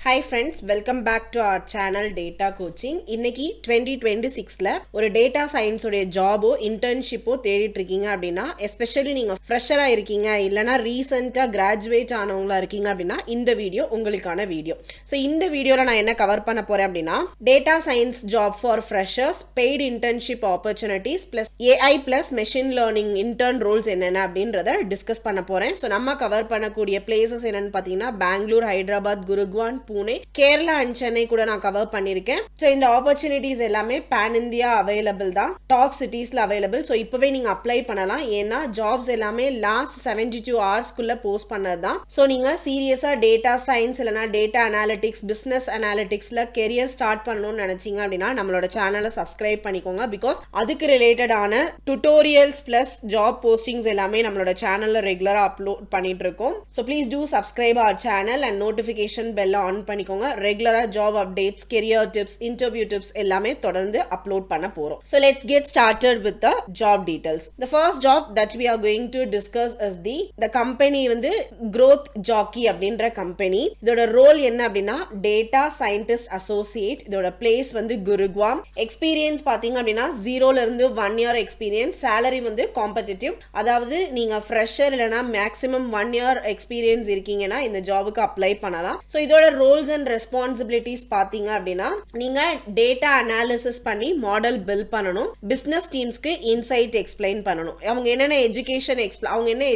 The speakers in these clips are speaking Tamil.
Hi friends, welcome back to our channel Data Coaching. இன்னைக்கு 2026ல ஒரு டேட்டா சயின்ஸ் உடைய ஜாபோ இன்டர்ன்ஷிப்போ தேடிட்டு இருக்கீங்க அப்படின்னா, எஸ்பெஷலி நீங்க ஃப்ரெஷரா இருக்கீங்க இல்லனா ரீசெண்டா கிராஜுவேட் ஆனவங்களா இருக்கீங்க அப்படின்னா இந்த வீடியோ உங்களுக்கான வீடியோ. ஸோ இந்த வீடியோல நான் என்ன கவர் பண்ண போறேன் அப்படின்னா, data science job for freshers, paid internship opportunities plus AI plus machine learning intern roles என்னென்ன அப்படின்றத டிஸ்கஸ் பண்ண போறேன். ஸோ நம்ம கவர் பண்ணக்கூடிய பிளேசஸ் என்னன்னு பார்த்தீங்கன்னா, பெங்களூர், ஹைதராபாத், குருக்வான், புனே, கேரளா அண்ட் சென்னை கூட நான் கவர் பண்ணிருக்கேன். ஸோ இந்த ஆப்பர்ச்சுனிட்டிஸ் எல்லாமே பேன் இந்தியா அவைலபிள் தான், டாப் சிட்டிஸ்ல அவைலபிள். ஸோ இப்பவே நீங்க அப்ளை பண்ணலாம். ஏன்னா ஜாப்ஸ் எல்லாமே லாஸ்ட் 72 ஹவர்ஸ்க்குள்ள போஸ்ட் பண்ணது தான். ஸோ நீங்க சீரியஸா டேட்டா சயின்ஸ் இல்லைனா டேட்டா அனாலிட்டிக்ஸ், பிசினஸ் அனாலிட்டிக்ஸ்ல கெரியர் ஸ்டார்ட் பண்ணணும்னு நினைச்சீங்க அப்படின்னா நம்மளோட சேனலை சப்ஸ்கிரைப் பண்ணிக்கோங்க. பிகாஸ் அதுக்கு ரிலேட்டடான டுட்டோரியல்ஸ் பிளஸ் ஜாப் போஸ்டிங்ஸ் எல்லாமே நம்மளோட சேனல்ல ரெகுலரா அப்லோட் பண்ணிட்டு இருக்கோம். So please do subscribe our channel and notification bell on பண்ணிக்கோங்க. ரெகுலரா job updates, career tips, interview tips எல்லாமே தொடர்ந்து அப்லோட் பண்ண போறோம். So let's get started with the job details. The first job that we are going to discuss is the company வந்து Growth Jockey அப்படின்ற கம்பெனி. இதோட ரோல் என்ன அப்படின்னா, டேட்டா சயின்டிஸ்ட் அசோசியேட். இதோட பிளேஸ் வந்து குருக்வாம். எக்ஸ்பீரியன்ஸ் பாத்தீங்க அப்படின்னா 0ல இருந்து 1 year எக்ஸ்பீரியன்ஸ். சேலரி வந்து காம்படிட்டிவ், அதாவது நீங்க ஃப்ரெஷர் இல்லைனா மேக்ஸிமம் 1 year எக்ஸ்பீரியன்ஸ் இருக்கீங்கன்னா இந்த ஜாபுக்கு அப்ளை பண்ணலாம். ஸோ இதோட ரோல்ஸ் அண்ட் ரெஸ்பான்சிபிலிட்டிஸ் பாத்தீங்க அப்படின்னா, நீங்க டேட்டா அனாலிசிஸ் பண்ணி மாடல் பில்ட் பண்ணணும், பிசினஸ் டீம்ஸ்க்கு இன்சைட் எக்ஸ்பிளைன் பண்ணணும். அவங்க என்ன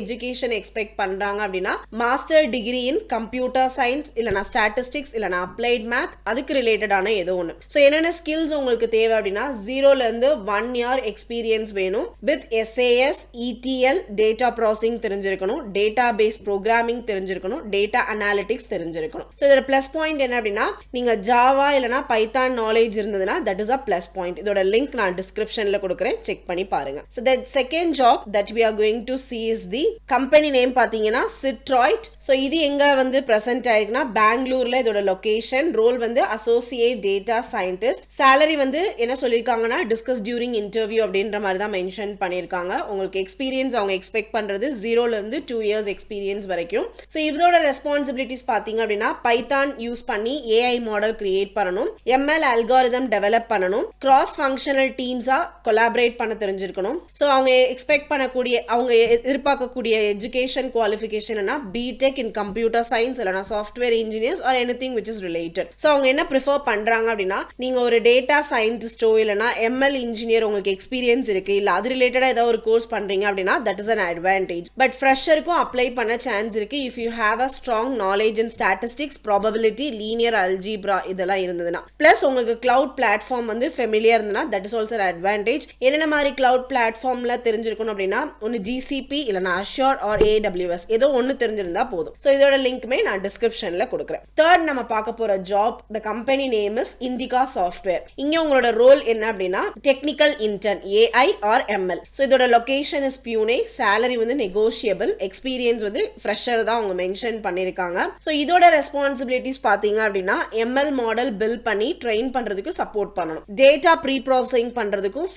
எஜுகேஷன் எக்ஸ்பெக்ட் பண்றாங்க அப்படின்னா, master degree in computer science இல்லனா ஸ்டாட்டிஸ்டிக்ஸ் இல்லனா அப்ளைட் மேத், அதுக்கு ரிலேட்டடான ஏதோ ஒன்று. ஸோ என்னென்ன ஸ்கில்ஸ் உங்களுக்கு தேவை அப்படின்னா, 0ல இருந்து 1 year எக்ஸ்பீரியன்ஸ் வேணும். With SAS, ETL, data processing தெரிஞ்சிருக்கணும், டேட்டா பேஸ் ப்ரோக்ராமிங் தெரிஞ்சிருக்கணும், டேட்டா அனாலிட்டிக்ஸ் தெரிஞ்சிருக்கணும். ஸோ இதோட பிளஸ் பாயிண்ட் என்ன அப்படின்னா, நீங்க ஜாவா இல்லனா பைத்தான் நாலேஜ் இருந்ததுன்னா that is a plus point. இதோட லிங்க் நான் டிஸ்கிரிப்ஷன்ல கொடுக்குறேன், செக் பண்ணி பாருங்க. So the second job that we are going to see is the company name பாத்தீங்கன்னா Sid Troit. ஸோ இது எங்க வந்து பிரசன்ட் ஆயிருக்குன்னா பெங்களூர்ல. இதோட லொகேஷன், ரோல் வந்து அசோசியேட் டேட்டா சயின்டிஸ்ட். சேலரி வந்து என்ன சொல்லியிருக்காங்கன்னா, டிஸ்கஸ் டியூரிங் இன்டர்வியூ அப்படின்ற மாதிரி தான் மென்ஷன் பண்ணியிருக்காங்க. உங்களுக்கு எக்ஸ்பீரியன்ஸ் அவங்க எக்ஸ்பெக்ட் பண்றது 0ல இருந்து 2 years எக்ஸ்பீரியன்ஸ் வரைக்கும். ஸோ இதோட ரெஸ்பான்சிபிலிட்டிஸ் பாத்தீங்க அப்படின்னா, பைத்தான் யூஸ் பண்ணி ஏஐ மாடல் கிரியேட் பண்ணணும், எம்எல் அல்காரிதம் டெவலப் பண்ணணும், கிராஸ் ஃபங்க்ஷனல் டீம்ஸா கொலாபரேட் பண்ண தெரிஞ்சிருக்கணும். ஸோ அவங்க எக்ஸ்பெக்ட் பண்ணக்கூடிய, அவங்க எதிர்பார்க்கக்கூடிய education qualification BTech in computer science இல்லைனா software engineers or anything which is related. So அவங்க என்ன ப்ரிஃபர் பண்றாங்க அப்படின்னா, நீங்க ஒரு டேட்டா சயின்டிஸ்டோ இல்லைனா எம்எல் இன்ஜினியர் உங்களுக்கு எக்ஸ்பீரியன்ஸ் இருக்கு, இல்ல அது ரிலேட்டடா ஏதாவது ஒரு கோர்ஸ் பண்றீங்க அப்படின்னா that is an advantage. But ஃப்ரெஷருக்கும் அப்ளை பண்ண சான்ஸ் இருக்கு if you have a strong knowledge in statistics, probability, linear algebra இதெல்லாம் இருந்ததுன்னா, பிளஸ் உங்களுக்கு கிளவுட் பிளாட்ஃபார்ம் வந்து ஃபெமிலியர் இருந்ததுன்னா தட் இஸ் ஆல்சோ அட்வான்டேஜ். என்னென்ன மாதிரி கிளவுட் பிளாட்ஃபார்ம்ல தெரிஞ்சிருக்கணும் அப்படின்னா, ஒன்னு ஜிசிபி இல்லனா அஷ்யூர் ஆர் AWS ஏதோ ஒன்னு தெரிஞ்சிருந்தா போதும். ஸோ இதோட லிங்க்மே நான் டிஸ்கிரிப்ஷன்ல கொடுக்குறேன். தேர்ட் நம்ம பார்க்க போற job, the company name is Indica Software. இங்க உங்களோட ரோல் என்ன அப்படின்னா, technical intern, AI or ML. So இதோட லொகேஷன் இஸ் பியூனே. சேலரி வந்து நெகோஷியபிள், எக்ஸ்பீரியன்ஸ் வந்து ஃப்ரெஷர் தான் அவங்க மென்ஷன் பண்ணிருக்காங்க. ஸோ இதோட ரெஸ்பான்சிபிலிட்டிஸ் பாத்தீங்க அப்படின்னா, ML மாடல் பில்ட் பண்ணி ட்ரெயின் பண்றதுக்கு சப்போர்ட் பண்ணணும், டேட்டா ப்ரீ ப்ராசஸிங் பண்றதுக்கும்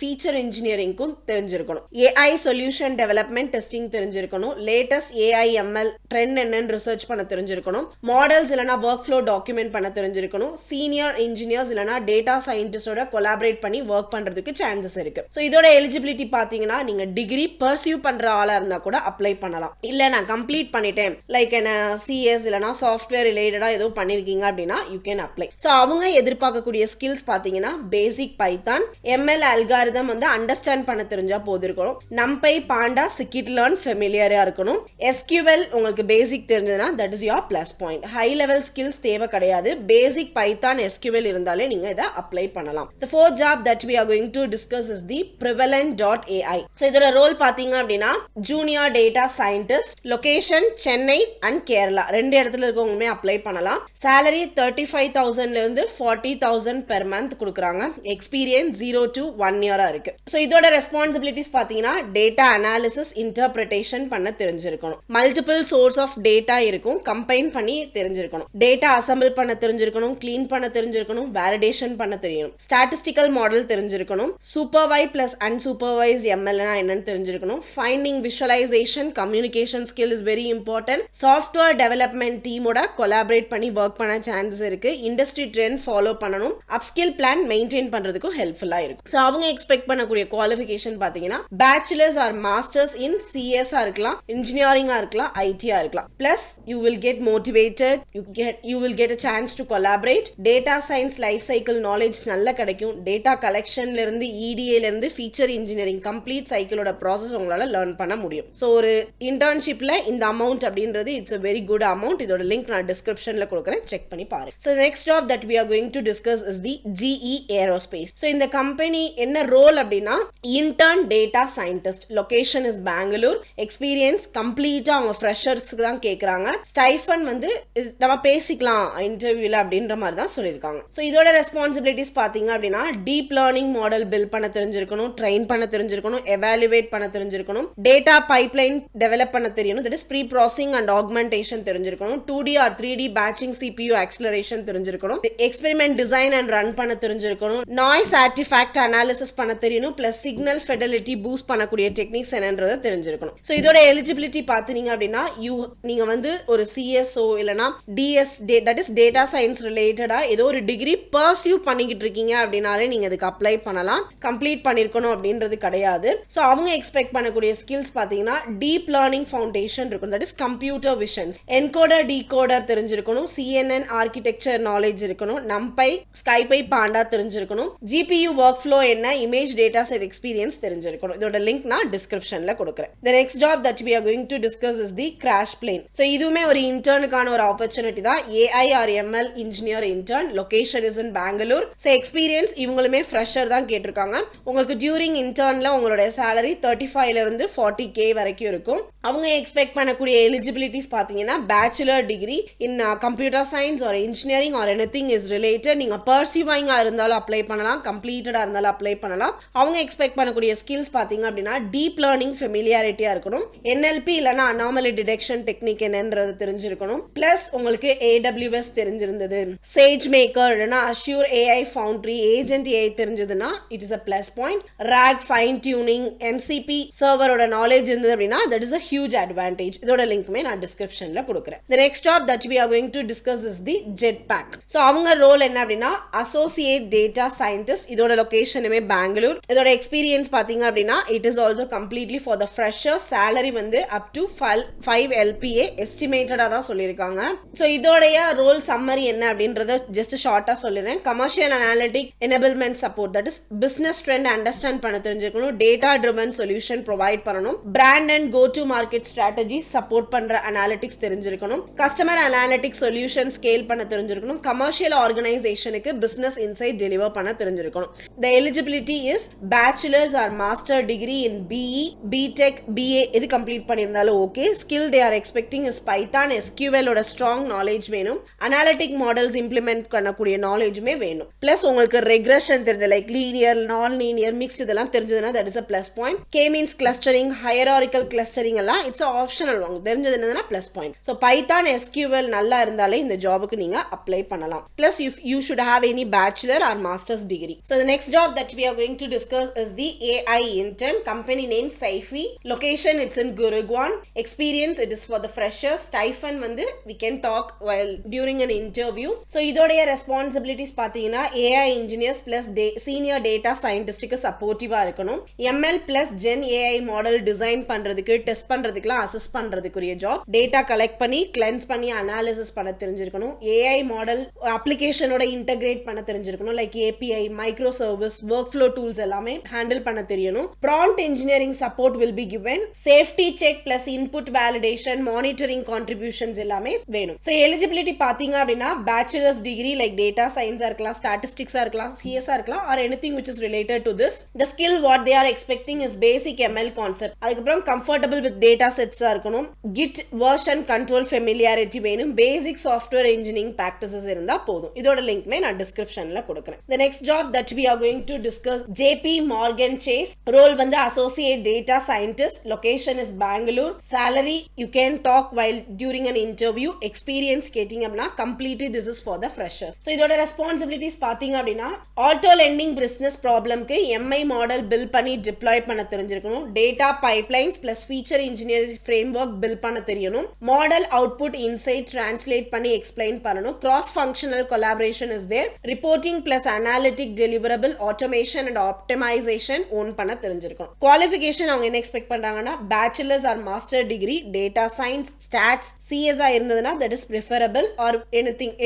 ஃபீச்சர் இன்ஜினியரிங்க்கும் தெரிஞ்சிருக்கணும், AI சொல்யூஷன் டெவலப்மெண்ட் டெஸ்டிங் தெரிஞ்சிருக்கணும், லேட்டஸ்ட் AI ML ட்ரெண்ட் என்னன்னு ரிசர்ச் பண்ண தெரிஞ்சிருக்கணும், மாடல்ஸ் இல்லனா ஒர்க் ஃப்ளோ டாக்குமெண்ட் பண்ண தெரிஞ்சிருக்கணும், சீனியர் இன்ஜினியர்ஸ் இல்லனா டேட்டா சயின்டிஸ்டோட கொலாபரேட் பண்ணி ஒர்க் பண்றதுக்கு சான்சஸ் இருக்கு. ஸோ இதோட எலிஜிபிலிட்டி பாத்தீங்கன்னா, நீங்க டிகிரி பர்சியூ பண்ற ஆளா இருந்தா கூட அப்ளை பண்ணலாம். இல்ல நான் கம்ப்ளீட் பண்ணிட்டேன், லைக் என்ன CS இல்லனா சாஃப்ட்வேர் ரிலேட்டடா ஏதோ பண்ணிருக்கீங்க அப்படின்னா யூ கேன் அப்ளை. ஸோ அவங்க எதிர்பார்க்கக்கூடிய ஸ்கில்ஸ் பாத்தீங்கன்னா, பேசிக் பைத்தான், ML அல்காரிதம் வந்து அண்டர்ஸ்டாண்ட் பண்ண தெரிஞ்சா போது இருக்கணும், நம்பை, பாண்டா, சிக்கிட் லேர்ன் ஃபெமிலியரா இருக்கணும், SQL உங்களுக்கு பேசிக் தெரிஞ்சதுன்னா that is your plus point. High level skills தேவை கிடையாது, பேசிக் பைத்தான் SQL இருந்தாலே நீங்க இதை அப்ளை பண்ணலாம். The fourth job that we are going to discuss is the Prevalent.ai. So இதோட ரோல் பாத்தீங்க அப்படின்னா, junior data scientist, location Chennai and Kerala, ரெண்டு இடத்துல இருக்கவங்களுமே அப்ளை பண்ணலாம். சேலரி 35,000ல இருந்து 40,000 பெர் மந்த் கொடுக்குறாங்க. எக்ஸ்பீரியன்ஸ் 0 to 1 year இருக்கு. ஸோ இதோட ரெஸ்பான்சிபிலிட்டிஸ் பாத்தீங்கன்னா, டேட்டா அனாலிசிஸ் இன்டர்பிரேஷன் பண்ண தெரிஞ்சிருக்கணும், மல்டிபிள் சோர்ஸ் ஆஃப் டேட்டா இருக்கும், கம்பைன் பண்ணி தெரிஞ்சிருக்கணும், டேட்டா அசம்பிள் பண்ண தெரிஞ்சிருக்கணும், கிளீன் பண்ண தெரிஞ்சிருக்கணும், வேலிடேஷன் பண்ண தெரியணும், ஸ்டாட்டிஸ்டிக்கல் மாடல் தெரிஞ்சிருக்கணும், சூப்பர்வைஸ் பிளஸ் அன்சூப்பர்வைஸ் ML என்னன்னு தெரிஞ்சிருக்கணும், finding, visualisation, communication skill is very important, software development டீமோட கொலாபரேட் கொலாபரேட் பண்ணி ஒர்க் பண்ண சான்சஸ் இருக்கு. இண்டஸ்ட்ரி ட்ரெண்ட் ஃபாலோ பண்ணணும். அப்ஸ்கில் பிளான் மெயின்டைன் பண்றதுக்கும் ஹெல்ப்ஃபுல்லா இருக்கும். ஸோ அவங்க எக்ஸ்பெக்ட் பண்ணக்கூடிய குவாலிஃபிகேஷன் பார்த்தீங்கன்னா பேச்சுலர்ஸ் ஆர் மாஸ்டர்ஸ் இன் சிஎஸ்ஆ இருக்கலாம், இன்ஜினியரிங்கா இருக்கலாம், ஐடியா இருக்கலாம். Plus you will get motivated, you will get a chance to collaborate. Data science life cycle knowledge நல்லா கிடைக்கும். டேட்டா கலெக்ஷன்ல இருந்து இடிஏல இருந்து ஃபீச்சர் இன்ஜினியரிங் கம்ப்ளீட் சைக்கிளோட ப்ராசஸ் உங்களால லேர்ன் பண்ண முடியும். ஸோ ஒரு இன்டர்ன்ஷிப்ல இந்த அமௌண்ட் அப்படின்றது it's a very good amount. இதோட லிங்க் நான் டிஸ்கிரிப்ஷன்ல கொடுக்குறேன், செக் பண்ணி பாருங்க. So the next job that we are going to discuss is the GE Aerospace. So இந்த கம்பெனி என்ன ரோல் அப்படின்னா intern data scientist. Location is Bangalore. Experience கம்ப்ளீட்டா அவங்க ஃப்ரெஷர்ஸ்க்கு தான் கேக்குறாங்க. ஸ்டைஃபன் வந்து நம்ம பேசிக்கலாம் இன்டர்வியூல அப்படின்ற மாதிரி தான் சொல்லியிருக்காங்க. ஸோ இதோட ரெஸ்பான்சிபிலிட்டிஸ் பார்த்தீங்க அப்படின்னா டீப் லேர்னிங் மாடல் பில்ட் பண்ண தெரிஞ்சிருக்கணும், ட்ரெயின் பண்ண தெரிஞ்சிருக்கணும், எவாலுவேட் பண்ண தெரிஞ்சிருக்கணும், டேட்டா பைப்லைன் டெவலப் பண்ண தெரியணும், that is pre processing and augmentation தெரிஞ்சிருக்கணும், 2D or 3D batching CPU acceleration தெரிஞ்சிருக்கணும், எக்ஸ்பெரிமெண்ட் டிசைன் அண்ட் ரன் பண்ண தெரிஞ்சிருக்கணும், நாய்ஸ் ஆர்டிஃபேக்ட் அனாலிசிஸ் பண்ண தெரியணும், பிளஸ் சிக்னல் ஃபெடலிட்டி பூஸ்ட் பண்ணக்கூடிய டெக்னிக்ஸ் என்னன்றதை தெரிஞ்சிருக்கணும். ஸோ இதோட எலிஜிபிலிட்டி பார்த்தீங்க அப்படின்னா நீங்க வந்து ஒரு சிஎஸ்ஓ இல்லைனா DS that is data science ரிலேட்டடா ஏதோ ஒரு டிகிரி பர்சியூ பண்ணிக்கிட்டு இருக்கீங்க அப்படின்னாலே நீங்க அதுக்கு அப்ளை பண்ணலாம். கம்ப்ளீட் பண்ணிருக்கணும் அப்படின்றது கிடையாது. ஸோ அவங்க எக்ஸ்பெக்ட் பண்ணக்கூடிய ஸ்கில்ஸ் பார்த்தீங்கன்னா டீப் லேர்னிங் ஃபவுண்டேஷன் இருக்கும், that is computer visions, encoder decoder தெரிஞ்சிருக்கணும், CNN ஆர்கிடெக்சர் நாலேஜ் இருக்கணும், நம்பை ஸ்கைபை பாண்டா தெரிஞ்சிருக்கணும், GPU ஒர்க் ஃப்ளோ என்ன, இமேஜ் டேட்டா செட் எக்ஸ்பீரியன்ஸ் தெரிஞ்சிருக்கணும். இதோட லிங்க் நான் டிஸ்கிரிப்ஷன்ல கொடுக்குறேன். The next job that we are going to discuss is the CrashPlan. So இதுவுமே ஒரு இன்டர்னுக்கான ஒரு ஆப்பர்ச்சுனிட்டி தான். AI or ML engineer intern. Location is in Bangalore. So experience இவங்களுமே ஃப்ரெஷர் தான் கேட்டிருக்காங்க. உங்களுக்கு டியூரிங் இன்டர்ன்ல உங்களோட salary 35 ல இருந்து 40K வரைக்கும் இருக்கும். அவங்க எக்ஸ்பெக்ட் பண்ணக்கூடிய எலிஜிபிலிட்டிஸ் பார்த்தீங்கன்னா bachelor degree in computer science or engineering or anything is related. நீங்க பர்சியூவிங்கா இருந்தாலும் அப்ளை பண்ணலாம், கம்ப்ளீட்டடா இருந்தாலும் அப்ளை பண்ணலாம். அவங்க எக்ஸ்பெக்ட் பண்ணக்கூடிய ஸ்கில்ஸ் பார்த்தீங்க அப்படின்னா டீப் லேர்னிங் ஃபெமிலியாரிட்டியா இருக்கணும், NLP இல்லைன்னா அனாமலி டிடெக்ஷன் டெக்னிக் என்னன்றது தெரிஞ்சிருக்கணும், பிளஸ் உங்களுக்கு AWS தெரிஞ்சிருந்தது, சேஜ் மேக்கர் இல்லைன்னா Azure AI foundry, agent AI தெரிஞ்சதுன்னா it is a plus point. RAG fine tuning, MCP சர்வரோட நாலேஜ் இருந்தது அப்படின்னா that is a huge advantage. இதோட லிங்க்மே நான் டிஸ்கிரிப்ஷன்ல கொடுக்குறேன். The next job that we are going to discuss is the Jetpack. So அவங்க ரோல் என்ன அப்படின்னா அசோசியேட் டேட்டா சயின்டிஸ்ட். இதோட லொகேஷனுமே பெங்களூர். இதோட எக்ஸ்பீரியன்ஸ் பாத்தீங்க அப்படின்னா it is also completely for the fresher. Salary வந்து அப் டு 5 LPA எஸ்டிமேட்டடா தான் சொல்லியிருக்காங்க. ஸோ இதோடைய ரோல் சம்மரி என்ன அப்படின்றத ஜஸ்ட் ஷார்ட்டா சொல்லிடுறேன். Commercial analytic enablement support, that is business trend understand பண்ண தெரிஞ்சுக்கணும், டேட்டா ட்ரிவன் சொல்யூஷன் ப்ரொவைட் பண்ணணும், brand and go to market strategy support பண்ற அனாலிட்டிக்ஸ் தெரிஞ்சிருக்கணும், கஸ்டமர் அனாலிட்டிக்ஸ் சொல்யூஷன் ஸ்கேல் பண்ண தெரிஞ்சிருக்கணும், கமர்ஷியல் ஆர்கனைசேஷனுக்கு பிசினஸ் இன்சைட் டெலிவர் பண்ண தெரிஞ்சிருக்கணும். The eligibility is bachelor's or master degree in BE, BTech, BA இது கம்ப்ளீட் பண்ணியிருந்தாலும் okay. Skill they are expecting is Python, SQL ஓட ஸ்ட்ராங் நாலேஜ் வேணும், அனாலிட்டிக் மாடல்ஸ் இம்ப்ளிமெண்ட் பண்ணக்கூடிய நாலேஜுமே வேணும். பிளஸ் உங்களுக்கு ரெக்ரெஷன் தெரிஞ்சது like linear, non linear, mixed இதெல்லாம் தெரிஞ்சதுன்னா that is a plus point. K means clustering, hierarchical clustering எல்லாம் இட்ஸ் ஆப்ஷனல், உங்களுக்கு தெரிஞ்சது என்னன்னா plus point. So Python SQL நல்லா இருந்தாலே இந்த ஜாபுக்கு நீங்க அப்ளை பண்ணலாம். Plus you should have any bachelor R masters degree. So the next job that we are going to discuss is the AI intern. Company name Saifi. Location it's in Gurgaon. Experience it is for the freshers. Stipend வந்து we can talk while during an interview. So இதோடைய ரெஸ்பான்சிபிலிட்டிஸ் பார்த்தீங்கன்னா AI engineers plus senior data scientistக்கு சப்போர்ட்டிவா இருக்கணும். ML plus Gen AI model design பண்றதுக்கு, டெஸ்ட் பண்றதுக்குலாம் அசஸ் பண்றதுக்குரிய ஜாப். டேட்டா கலெக்ட் பண்ணி கிளென்ஸ் பண்ணி அனாலிசிஸ் பண்ண தெரிஞ்சிருக்கணும். AI மாடல் அப்ளிகேஷனோட இன்டகிரேட் பண்ண தெரிஞ்சிருக்கணும், like API, micro service, workflow tools எல்லாமே ஹேண்டில் பண்ண தெரியணும். Prompt engineering support will be given. Safety check plus input validation, monitoring contributions எல்லாமே வேணும். ஸோ எலிஜிபிலிட்டி பார்த்தீங்க அப்படின்னா பேச்சுலர்ஸ் டிகிரி லைக் டேட்டா சயின்ஸா இருக்கலாம், ஸ்டாட்டிஸ்டிக்ஸா இருக்கலாம், CS இருக்கலாம், R anything which is related to this. The skill what they are expecting is basic ML concept. அதுக்கப்புறம் கம்ஃபர்டபுள் வித் டேட்டா செட்ஸா இருக்கணும், கிட் வெர்ஷன் கண்ட்ரோல் ஃபெமிலியாரிட்டி வேணும், பேசிக் சாஃப்ட்வேர் இன்ஜினியரிங் ப்ராக்டிசஸ் இருந்தா போதும். இதோட லிங்க்மே நான் டிஸ்கிரிப்ஷன்ல கொடுக்குறேன். The next job that we are going to discuss JP Morgan Chase. Role வந்து associate data scientist. Location is Bangalore. Salary you can talk while during an interview. Experience கேட்டிங்க அப்படின்னா completely this is for the freshers. So இதோட responsibilities பார்த்தீங்க அப்படின்னா auto lending business problemக்கு MI model build பண்ணி deploy பண்ண தெரிஞ்சிருக்கணும், data pipelines plus feature engineering framework build பண்ண தெரியணும், model output insight டிரான்ஸ்லேட் பண்ணி எக்ஸ்பிளைன் பண்ணணும். Cross functional collaboration is there. Reporting plus analytic deliverable automation and optimisation own பண்ண தெரிஞ்சிருக்கும். குவாலிஃபிகேஷன் அவங்க என்ன எக்ஸ்பெக்ட் பண்றாங்கன்னா bachelors or master degree data science stats சிஎஸ்ஆ இருந்ததுன்னா that is preferable or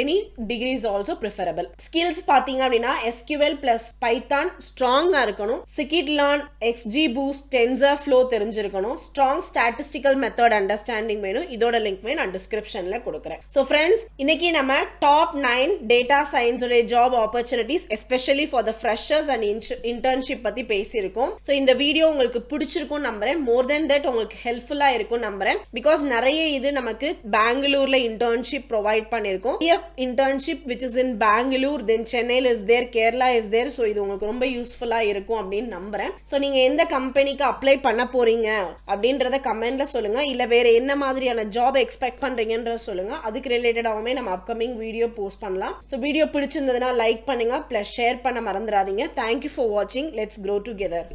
any degree is also preferable. Skills பாத்தீங்க அப்படின்னா SQL பிளஸ் பைத்தான் ஸ்ட்ராங்கா இருக்கணும். ஸ்கிட்-லேர்ன், XGBoost, TensorFlow தெரிஞ்சிருக்கணும். ஸ்ட்ராங் ஸ்டாட்டிஸ்டிக்கல் மெத்தட் அண்டர்ஸ்டாண்டிங் வேணும். இதோட லிங்க்மே நான் டிஸ்கிரிப்ஷன்ல கொடுக்குறேன். ஸோ ஃப்ரெண்ட்ஸ், இன்னைக்கு நம்ம டாப் 9 டேட்டா சயின்ஸ் உடைய job opportunities especially for the freshers and internship பத்தி பேசியிருக்கோம். ஸோ இந்த வீடியோ உங்களுக்கு பிடிச்சிருக்கும் நம்புறேன். மோர் தென் தட் உங்களுக்கு ஹெல்ப்ஃபுல்லா இருக்கும் நம்புறேன். பிகாஸ் நிறைய இது நமக்கு பெங்களூர்ல இன்டர்ன்ஷிப் ப்ரொவைட் பண்ணிருக்கோம். Internship which is in Bangalore, then சென்னையில் is there, Kerala is there. So இது உங்களுக்கு ரொம்ப யூஸ்ஃபுல்லா இருக்கும் அப்படின்னு நம்புறேன். ஸோ நீங்க எந்த கம்பெனிக்கு அப்ளை பண்ண போறீங்க அப்படின்றத கமெண்ட்ல சொல்லுங்க. இல்ல வேற என்ன மாதிரியான ஜாப் எக்ஸ்பெக்ட் பண்றீங்கன்றத சொல்லுங்க. அதுக்கு ரிலேட்டடாகவே நம்ம அப்கமிங் வீடியோ போஸ்ட் பண்ணலாம். ஸோ வீடியோ பிடிச்சிருந்ததுன்னா லைக் பண்ணுங்க, பிளஸ் ஷேர் பண்ண மறந்துடாதீங்க. தேங்க்யூ ஃபார் வாட்சிங். Let's grow together.